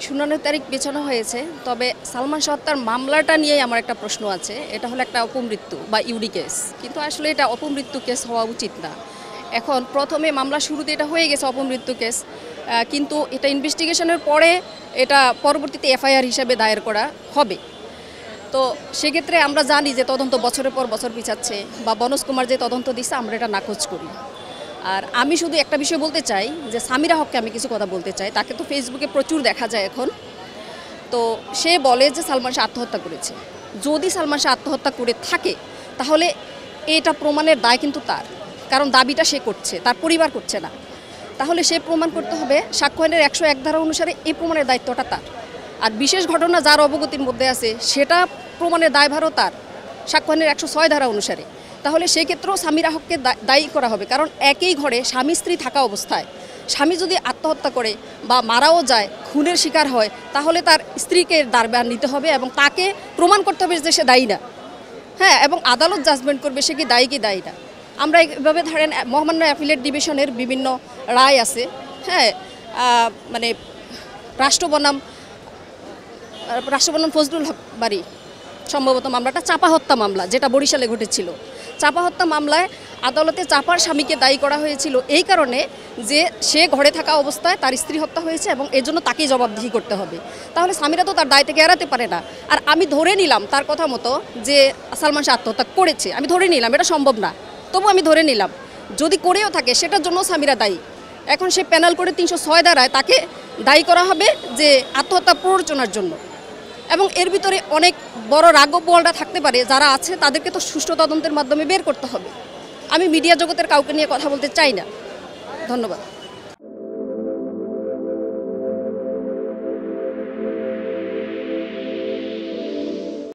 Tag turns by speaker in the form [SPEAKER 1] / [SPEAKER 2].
[SPEAKER 1] শুনানির তারিখ পেছানো হয়েছে, তবে সালমান শাহ হত্যার মামলাটা নিয়েই আমার একটা প্রশ্ন আছে। এটা হলো একটা অপমৃত্যু বা ইউডি কেস, কিন্তু আসলে এটা অপমৃত্যু কেস হওয়া উচিত না। এখন প্রথমে মামলা শুরুতে এটা হয়ে গেছে অপমৃত্যু কেস, কিন্তু এটা ইনভেস্টিগেশনের পরে এটা পরবর্তীতে এফআইআর হিসেবে দায়ের করা হবে। তো সেক্ষেত্রে আমরা জানি যে তদন্ত বছরের পর বছর পিছাচ্ছে, বা বনজ কুমার যে তদন্ত দিচ্ছে আমরা এটা নাকচ করি। আর আমি শুধু একটা বিষয় বলতে চাই যে সামিরা হককে আমি কিছু কথা বলতে চাই। তাকে তো ফেসবুকে প্রচুর দেখা যায় এখন। তো সে বলে যে সালমান শাহ আত্মহত্যা করেছে। যদি সালমান শাহ আত্মহত্যা করে থাকে তাহলে এটা প্রমাণের দায় কিন্তু তার, কারণ দাবিটা সে করছে, তার পরিবার করছে না। তাহলে সে প্রমাণ করতে হবে সাক্ষ্য আইনের 101 ধারা অনুসারে এই প্রমাণের দায়িত্বটা তার। আর বিশেষ ঘটনা যার অবগতির মধ্যে আছে সেটা প্রমাণের দায়ভারও তার, সাক্ষ্য আইনের 106 ধারা অনুসারে। তাহলে সেক্ষেত্রেও সামিরা হককে দায়ী করা হবে, কারণ একই ঘরে স্বামী স্ত্রী থাকা অবস্থায় স্বামী যদি আত্মহত্যা করে বা মারাও যায়, খুনের শিকার হয়, তাহলে তার স্ত্রীকে দায়ভার নিতে হবে এবং তাকে প্রমাণ করতে হবে যে সে দায়ী না। হ্যাঁ, এবং আদালত জাজমেন্ট করবে সে কি দায়ী কি দায়ী না। আমরা এইভাবে ধরেন মহামান্য অ্যাপিলেট ডিভিশনের বিভিন্ন রায় আছে। হ্যাঁ, মানে রাষ্ট্রবনাম ফজলুল হক বাড়ি সম্ভবত মামলাটা চাপা হত্যা মামলা, যেটা বরিশালে ঘটেছিল। চাপা হত্যা মামলায় আদালতে চাপার স্বামীকে দায়ী করা হয়েছিল এই কারণে যে সে ঘরে থাকা অবস্থায় তার স্ত্রী হত্যা হয়েছে এবং এর জন্য তাকেই জবাবদিহি করতে হবে। তাহলে স্বামীরা তো তার দায় থেকে এড়াতে পারে না। আর আমি ধরে নিলাম তার কথা মতো যে সালমান শাহ আত্মহত্যা করেছে, আমি ধরে নিলাম, এটা সম্ভব না, তবু আমি ধরে নিলাম যদি করেও থাকে সেটার জন্য স্বামীরা দায়ী। এখন সে প্যানেল করে 306 ধারায় তাকে দায়ী করা হবে যে আত্মহত্যা প্ররোচনার জন্য। এবং এর ভিতরে অনেক বড় রাঘব বোয়ালরা থাকতে পারে, যারা আছে তাদেরকে তো সুষ্ঠু তদন্তের মাধ্যমে বের করতে হবে। আমি মিডিয়া জগতের কাউকে নিয়ে কথা বলতে চাই না। ধন্যবাদ।